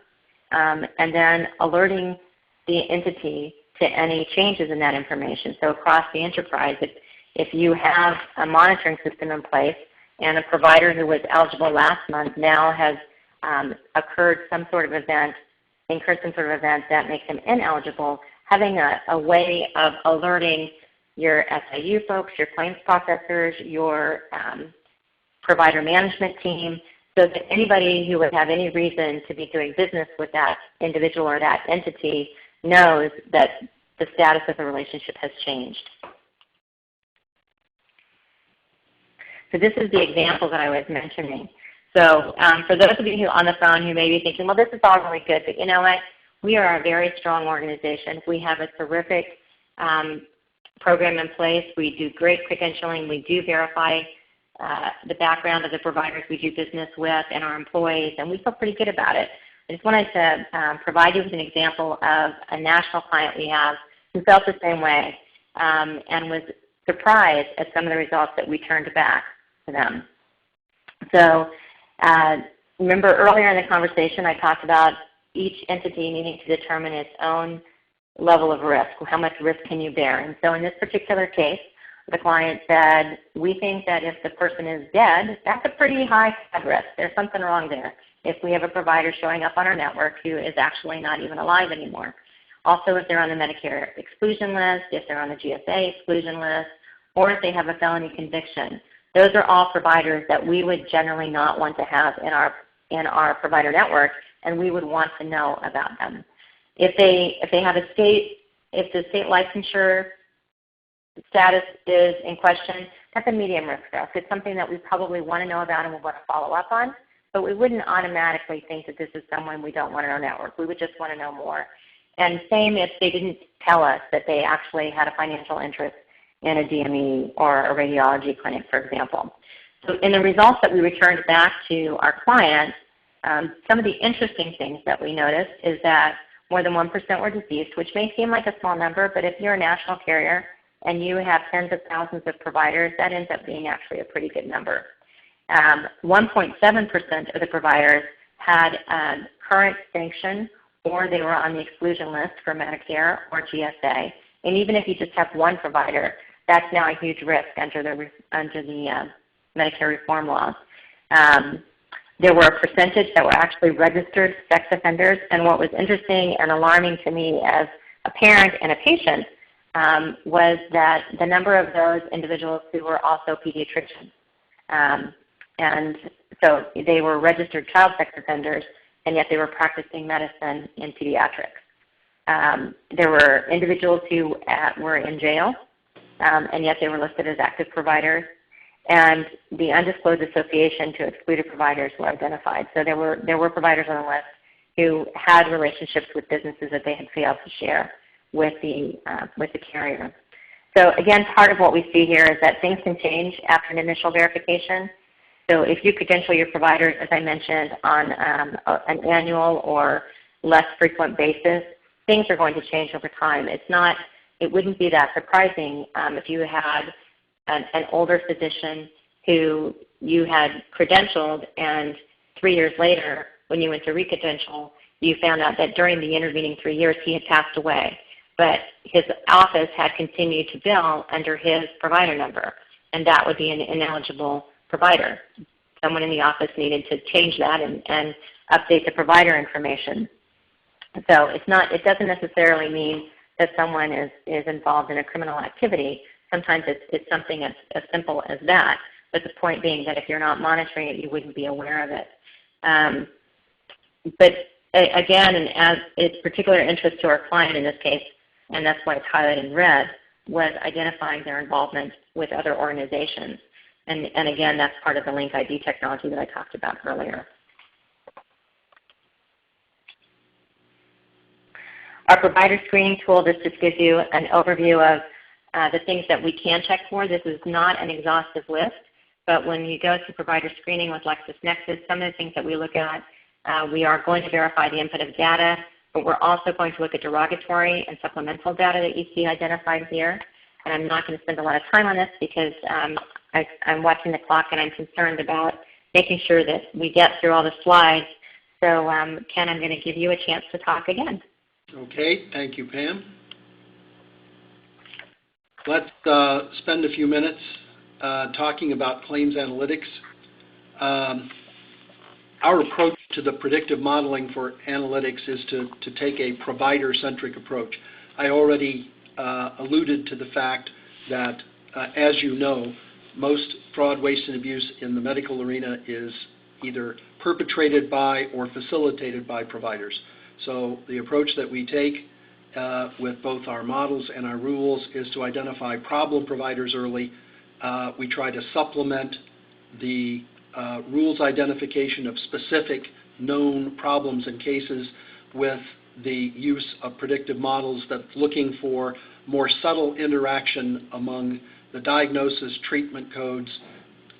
and then alerting the entity to any changes in that information. So across the enterprise, if you have a monitoring system in place and a provider who was eligible last month now has incurred some sort of event that makes them ineligible, having a way of alerting your SIU folks, your claims processors, your provider management team, so that anybody who would have any reason to be doing business with that individual or that entity knows that the status of the relationship has changed. So this is the example that I was mentioning. So for those of you who on the phone who may be thinking, well, this is all really good, but you know what? We are a very strong organization. We have a terrific program in place. We do great credentialing. We do verify the background of the providers we do business with and our employees, and we feel pretty good about it. I just wanted to provide you with an example of a national client we have who felt the same way and was surprised at some of the results that we turned back to them. So remember earlier in the conversation I talked about each entity needing to determine its own level of risk. How much risk can you bear? And so in this particular case, the client said, we think that if the person is dead, that's a pretty high risk. There's something wrong there if we have a provider showing up on our network who is actually not even alive anymore. Also, if they're on the Medicare exclusion list, if they're on the GSA exclusion list, or if they have a felony conviction. Those are all providers that we would generally not want to have in our provider network, and we would want to know about them. If they have if the state licensure status is in question, that's a medium risk for us. It's something that we probably want to know about and we want to follow up on, but we wouldn't automatically think that this is someone we don't want in our network. We would just want to know more. And same if they didn't tell us that they actually had a financial interest in a DME or a radiology clinic, for example. So in the results that we returned back to our clients, some of the interesting things that we noticed is that more than 1% were deceased, which may seem like a small number, but if you're a national carrier and you have tens of thousands of providers, that ends up being actually a pretty good number. 1.7% of the providers had current sanction, or they were on the exclusion list for Medicare or GSA. And even if you just have one provider, that's now a huge risk under the Medicare reform laws. There were a percentage that were actually registered sex offenders, and what was interesting and alarming to me as a parent and a patient was that the number of those individuals who were also pediatricians. And so they were registered child sex offenders, and yet they were practicing medicine in pediatrics. There were individuals who were in jail, and yet they were listed as active providers. And the undisclosed association to excluded providers were identified. So there were providers on the list who had relationships with businesses that they had failed to share with the carrier. So again, part of what we see here is that things can change after an initial verification. So if you credential your providers, as I mentioned, on an annual or less frequent basis, things are going to change over time. It wouldn't be that surprising if you had an older physician who you had credentialed, and 3 years later, when you went to recredential, you found out that during the intervening 3 years he had passed away, but his office had continued to bill under his provider number, and that would be an ineligible provider. Someone in the office needed to change that and update the provider information. So it doesn't necessarily mean that someone is involved in a criminal activity. Sometimes it's something as simple as that, but the point being that if you're not monitoring it, you wouldn't be aware of it. But again, and as it's particular interest to our client in this case, and that's why it's highlighted in red, was identifying their involvement with other organizations. And again, that's part of the Link ID technology that I talked about earlier. Our provider screening tool, this just gives you an overview of the things that we can check for. This is not an exhaustive list, but when you go to provider screening with LexisNexis, some of the things that we look at, we are going to verify the input of data, but we're also going to look at derogatory and supplemental data that you see identified here. And I'm not going to spend a lot of time on this because I'm watching the clock and I'm concerned about making sure that we get through all the slides. So Ken, I'm going to give you a chance to talk again. Okay, thank you, Pam. Let's spend a few minutes talking about claims analytics. Our approach to the predictive modeling for analytics is to take a provider-centric approach. I already alluded to the fact that, as you know, most fraud, waste, and abuse in the medical arena is either perpetrated by or facilitated by providers. So the approach that we take with both our models and our rules is to identify problem providers early. We try to supplement the rules identification of specific known problems and cases with the use of predictive models that's looking for more subtle interaction among the diagnosis, treatment codes,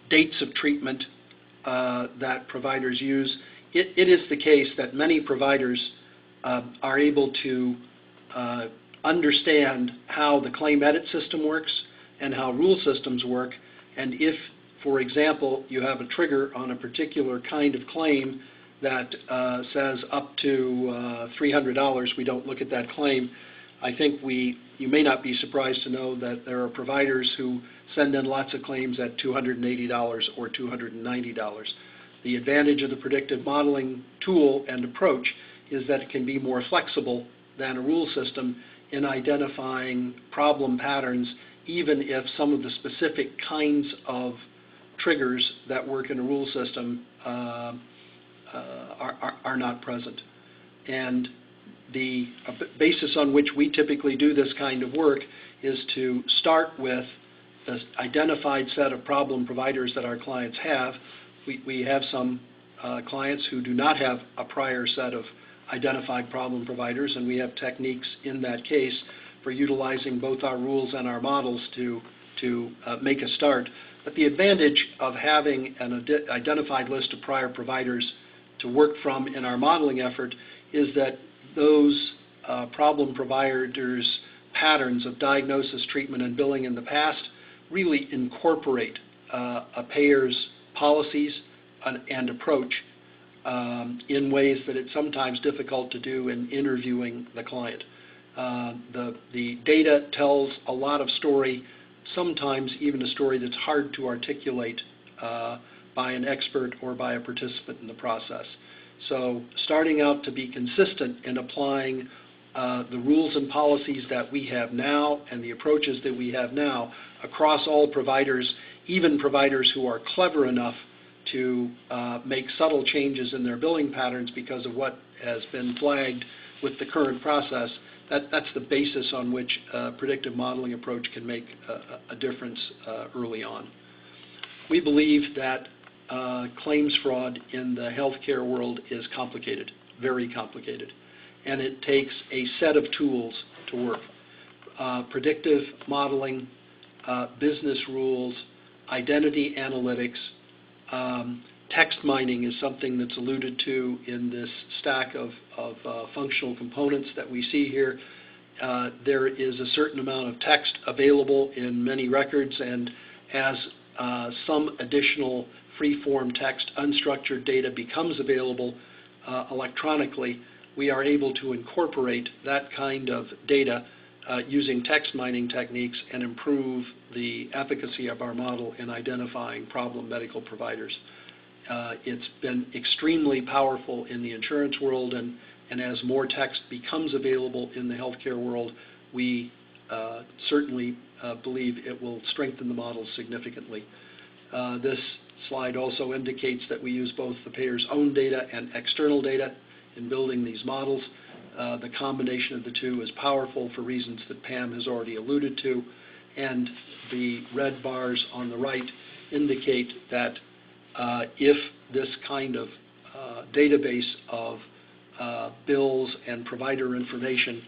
dates of treatment that providers use. It is the case that many providers are able to understand how the claim edit system works and how rule systems work, and if, for example, you have a trigger on a particular kind of claim that says up to $300, we don't look at that claim. I think you may not be surprised to know that there are providers who send in lots of claims at $280 or $290. The advantage of the predictive modeling tool and approach is that it can be more flexible than a rule system in identifying problem patterns, even if some of the specific kinds of triggers that work in a rule system are not present. And the basis on which we typically do this kind of work is to start with the identified set of problem providers that our clients have. We have some clients who do not have a prior set of identified problem providers, and we have techniques in that case for utilizing both our rules and our models to make a start. But the advantage of having an identified list of prior providers to work from in our modeling effort is that those problem providers patterns of diagnosis, treatment, and billing in the past really incorporate a payer's policies and approach in ways that it's sometimes difficult to do in interviewing the client. The data tells a lot of story, sometimes even a story that's hard to articulate by an expert or by a participant in the process. So starting out to be consistent in applying the rules and policies that we have now and the approaches that we have now across all providers, even providers who are clever enough to make subtle changes in their billing patterns because of what has been flagged with the current process. That's the basis on which a predictive modeling approach can make a difference early on. We believe that claims fraud in the healthcare world is complicated, very complicated, and it takes a set of tools to work. Predictive modeling, business rules, identity analytics, text mining is something that's alluded to in this stack of functional components that we see here. There is a certain amount of text available in many records, and as some additional free-form text, unstructured data becomes available electronically, we are able to incorporate that kind of data using text mining techniques and improve the efficacy of our model in identifying problem medical providers. It's been extremely powerful in the insurance world, and as more text becomes available in the healthcare world, we certainly believe it will strengthen the model significantly. This slide also indicates that we use both the payer's own data and external data in building these models. The combination of the two is powerful for reasons that Pam has already alluded to, and the red bars on the right indicate that if this kind of database of bills and provider information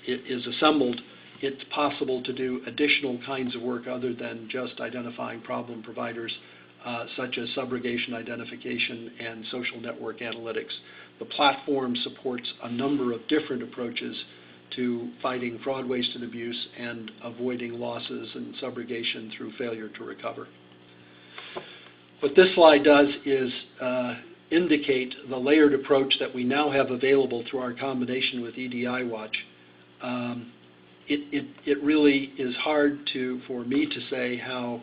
is assembled, it's possible to do additional kinds of work other than just identifying problem providers, such as subrogation identification and social network analytics. The platform supports a number of different approaches to fighting fraud, waste, and abuse and avoiding losses and subrogation through failure to recover. What this slide does is indicate the layered approach that we now have available through our combination with EDI Watch. It really is hard for me to say how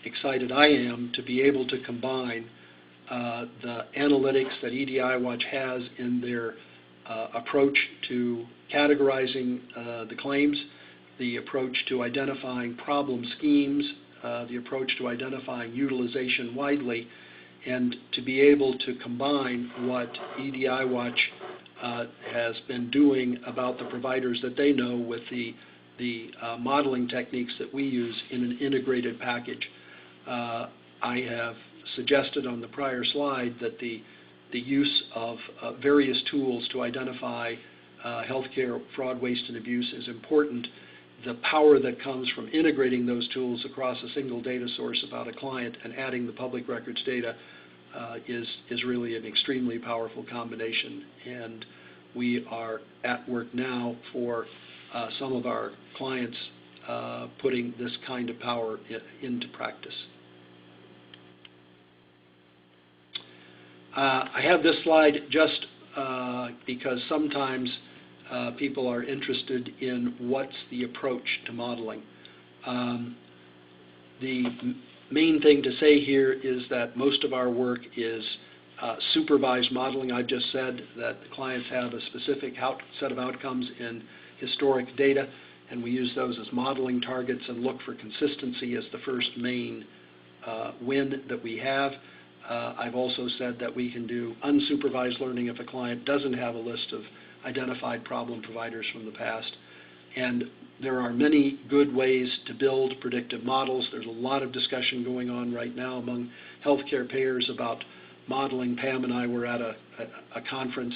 excited I am to be able to combine the analytics that EDI Watch has in their approach to categorizing the claims, the approach to identifying problem schemes, the approach to identifying utilization widely, and to be able to combine what EDI Watch has been doing about the providers that they know with the modeling techniques that we use in an integrated package. I have suggested on the prior slide that the use of various tools to identify healthcare fraud, waste, and abuse is important. The power that comes from integrating those tools across a single data source about a client and adding the public records data is really an extremely powerful combination. And we are at work now for some of our clients putting this kind of power into practice. I have this slide just because sometimes people are interested in what's the approach to modeling. The main thing to say here is that most of our work is supervised modeling. I just said that the clients have a specific set of outcomes in historic data, and we use those as modeling targets and look for consistency as the first main win that we have. I've also said that we can do unsupervised learning if a client doesn't have a list of identified problem providers from the past. And there are many good ways to build predictive models. There's a lot of discussion going on right now among healthcare payers about modeling. Pam and I were at a conference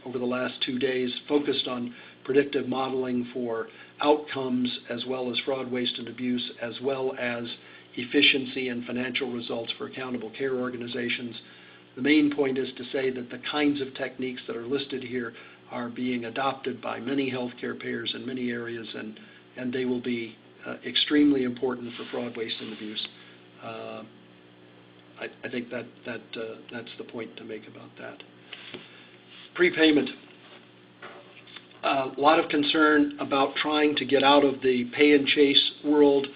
over the last 2 days focused on predictive modeling for outcomes as well as fraud, waste, and abuse, as well as efficiency and financial results for accountable care organizations. The main point is to say that the kinds of techniques that are listed here are being adopted by many healthcare payers in many areas, and they will be extremely important for fraud, waste, and abuse. I think that's the point to make about that. Prepayment. A lot of concern about trying to get out of the pay and chase world,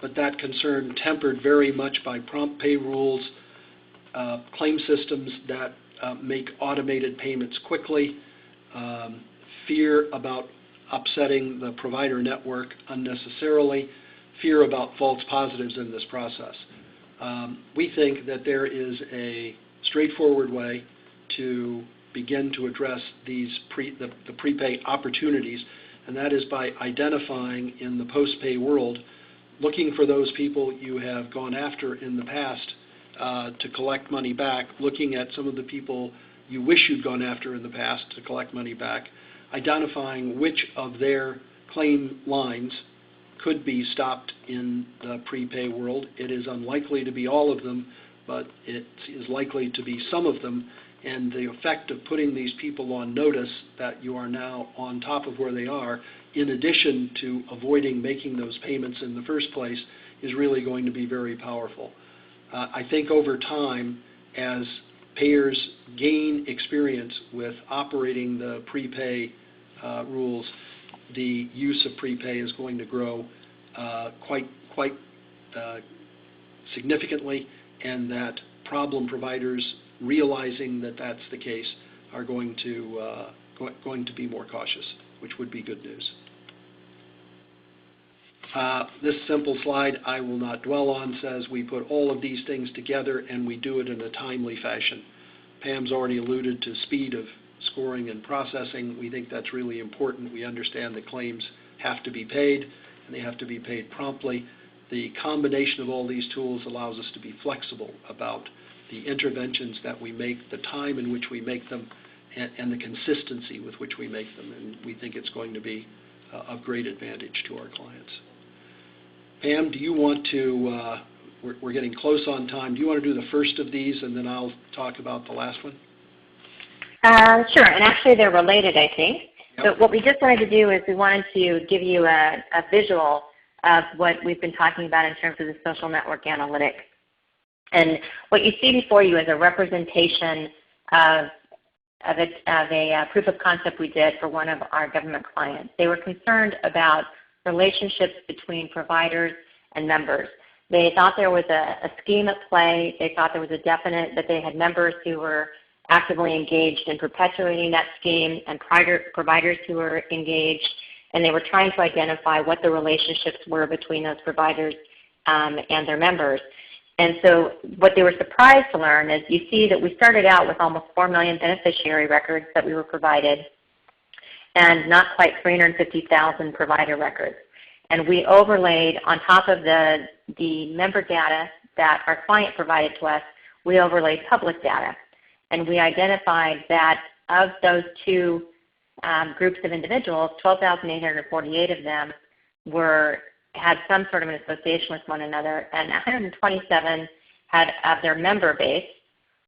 but that concern tempered very much by prompt pay rules, claim systems that make automated payments quickly, fear about upsetting the provider network unnecessarily, fear about false positives in this process. We think that there is a straightforward way to begin to address these the prepay opportunities, and that is by identifying in the post-pay world, looking for those people you have gone after in the past to collect money back, looking at some of the people you wish you'd gone after in the past to collect money back, identifying which of their claim lines could be stopped in the prepay world. It is unlikely to be all of them, but it is likely to be some of them, and the effect of putting these people on notice that you are now on top of where they are, in addition to avoiding making those payments in the first place, is really going to be very powerful. I think over time, as payers gain experience with operating the prepay rules, the use of prepay is going to grow quite significantly, and that problem providers, realizing that that's the case, are going to be more cautious, which would be good news. This simple slide I will not dwell on says we put all of these things together and we do it in a timely fashion. Pam's already alluded to speed of scoring and processing. We think that's really important. We understand that claims have to be paid and they have to be paid promptly. The combination of all these tools allows us to be flexible about the interventions that we make, the time in which we make them, and the consistency with which we make them. And we think it's going to be of great advantage to our clients. Pam, do you want to, we're getting close on time, do you want to do the first of these and then I'll talk about the last one? Sure, and actually they're related, I think. Yep. So what we just wanted to do is we wanted to give you a visual of what we've been talking about in terms of the social network analytics. And what you see before you is a representation of a proof of concept we did for one of our government clients. They were concerned about relationships between providers and members. They thought there was a scheme at play. They thought there was a definite, that they had members who were actively engaged in perpetuating that scheme and providers who were engaged, and they were trying to identify what the relationships were between those providers and their members. And so what they were surprised to learn is you see that we started out with almost 4 million beneficiary records that we were provided and not quite 350,000 provider records. And we overlaid on top of the member data that our client provided to us, we overlaid public data. And we identified that of those two groups of individuals, 12,848 of them had some sort of an association with one another, and 127 had of their member base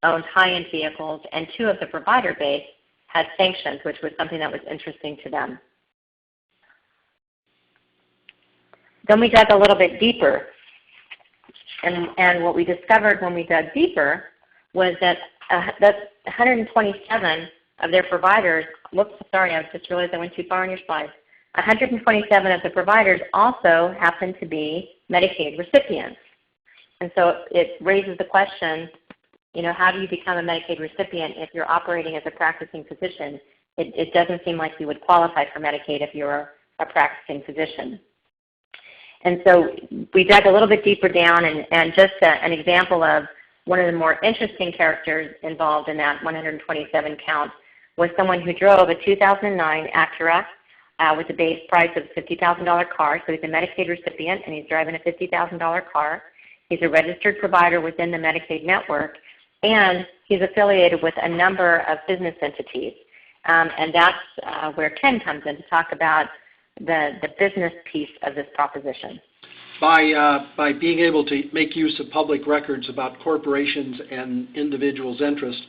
owned high-end vehicles, and 2 of the provider base had sanctions, which was something that was interesting to them. Then we dug a little bit deeper, and what we discovered when we dug deeper was that 127 of their providers, whoops, sorry, I just realized I went too far on your slide. 127 of the providers also happen to be Medicaid recipients. And so it raises the question, you know, how do you become a Medicaid recipient if you're operating as a practicing physician? It doesn't seem like you would qualify for Medicaid if you're a practicing physician. And so we dug a little bit deeper down, and just an example of one of the more interesting characters involved in that 127 count was someone who drove a 2009 Acura with a base price of a $50,000 car. So he's a Medicaid recipient and he's driving a $50,000 car. He's a registered provider within the Medicaid network, and he's affiliated with a number of business entities. And that's where Ken comes in to talk about the business piece of this proposition. By being able to make use of public records about corporations and individuals' interests,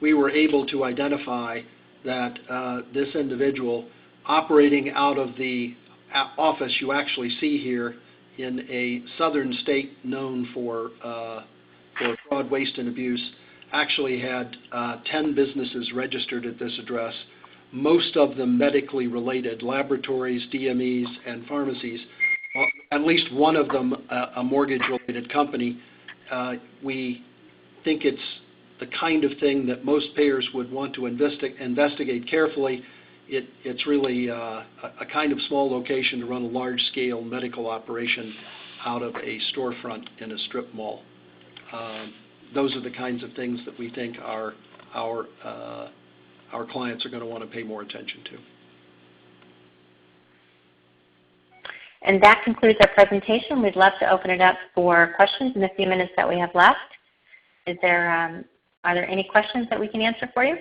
we were able to identify that this individual, operating out of the office you actually see here in a southern state known for fraud, waste, and abuse, actually had 10 businesses registered at this address, most of them medically related, laboratories, DMEs, and pharmacies, at least one of them a mortgage-related company. We think it's the kind of thing that most payers would want to investigate carefully. It's really a kind of small location to run a large-scale medical operation out of a storefront in a strip mall. Those are the kinds of things that we think our clients are going to want to pay more attention to. And that concludes our presentation. We'd love to open it up for questions in the few minutes that we have left. Are there any questions that we can answer for you?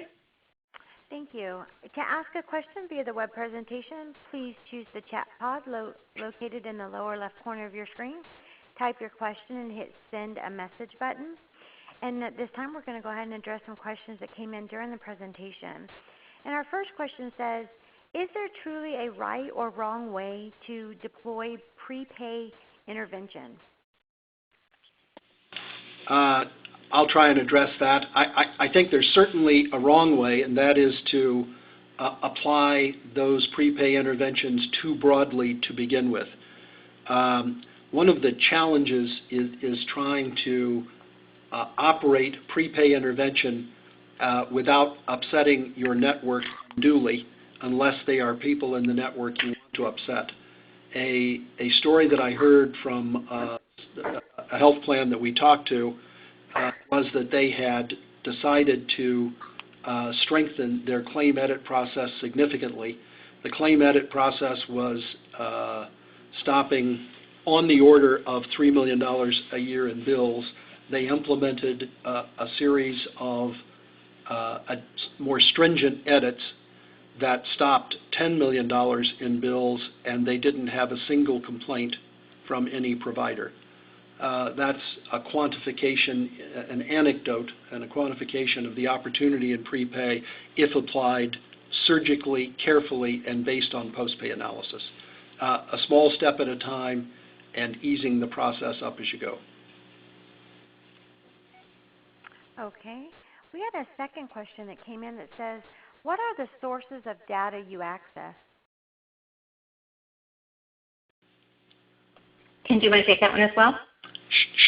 Thank you. To ask a question via the web presentation, please choose the chat pod located in the lower left corner of your screen. Type your question and hit send a message button. And at this time, we're going to go ahead and address some questions that came in during the presentation. And our first question says, is there truly a right or wrong way to deploy prepay intervention? I'll try and address that. I think there's certainly a wrong way, and that is to apply those prepay interventions too broadly to begin with. One of the challenges is trying to operate prepay intervention without upsetting your network unduly, unless they are people in the network you want to upset. A story that I heard from a health plan that we talked to was that they had decided to strengthen their claim edit process significantly. The claim edit process was stopping on the order of $3 million a year in bills. They implemented a series of more stringent edits that stopped $10 million in bills, and they didn't have a single complaint from any provider. That's a quantification, an anecdote, and a quantification of the opportunity in prepay if applied surgically, carefully, and based on post-pay analysis. A small step at a time and easing the process up as you go. Okay. We had a second question that came in that says, what are the sources of data you access? Ken, do you want to take that one as well?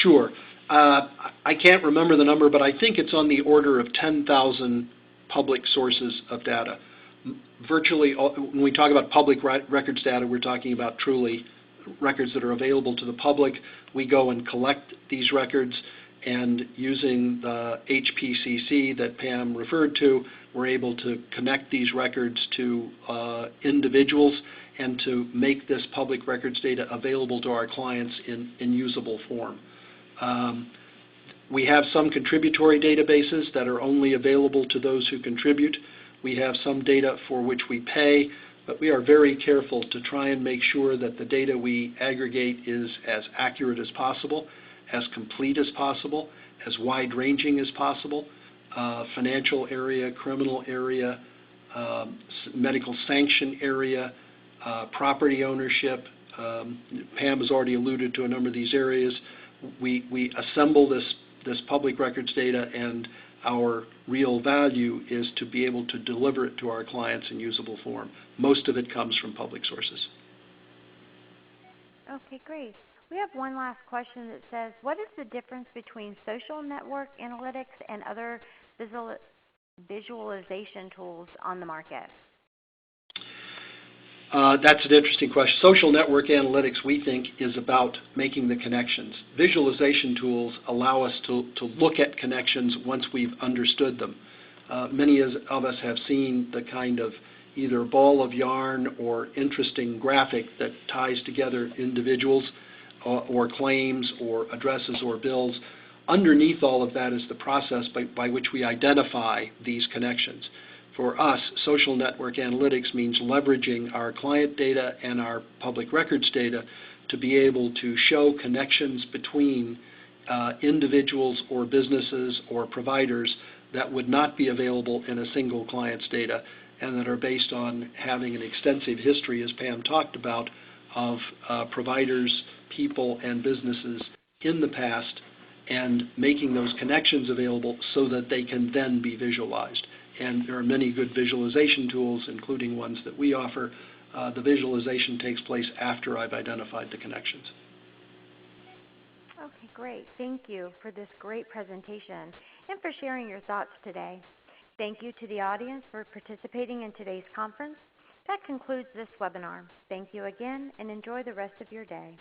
Sure. I can't remember the number, but I think it's on the order of 10,000 public sources of data. Virtually, when we talk about public records data, we're talking about truly records that are available to the public. We go and collect these records, and using the HPCC that Pam referred to, we're able to connect these records to individuals and to make this public records data available to our clients in usable form. We have some contributory databases that are only available to those who contribute. We have some data for which we pay, but we are very careful to try and make sure that the data we aggregate is as accurate as possible, as complete as possible, as wide-ranging as possible, financial area, criminal area, medical sanction area, property ownership. Pam has already alluded to a number of these areas. We assemble this public records data, and our real value is to be able to deliver it to our clients in usable form. Most of it comes from public sources. Okay, great. We have one last question that says, what is the difference between social network analytics and other visualization tools on the market? That's an interesting question. Social network analytics, we think, is about making the connections. Visualization tools allow us to look at connections once we've understood them. Many of us have seen the kind of either ball of yarn or interesting graphic that ties together individuals or claims or addresses or bills. Underneath all of that is the process by which we identify these connections. For us, social network analytics means leveraging our client data and our public records data to be able to show connections between individuals or businesses or providers that would not be available in a single client's data, and that are based on having an extensive history, as Pam talked about, of providers, people, and businesses in the past, and making those connections available so that they can then be visualized. And there are many good visualization tools, including ones that we offer. The visualization takes place after I've identified the connections. Okay, great. Thank you for this great presentation and for sharing your thoughts today. Thank you to the audience for participating in today's conference. That concludes this webinar. Thank you again, and enjoy the rest of your day.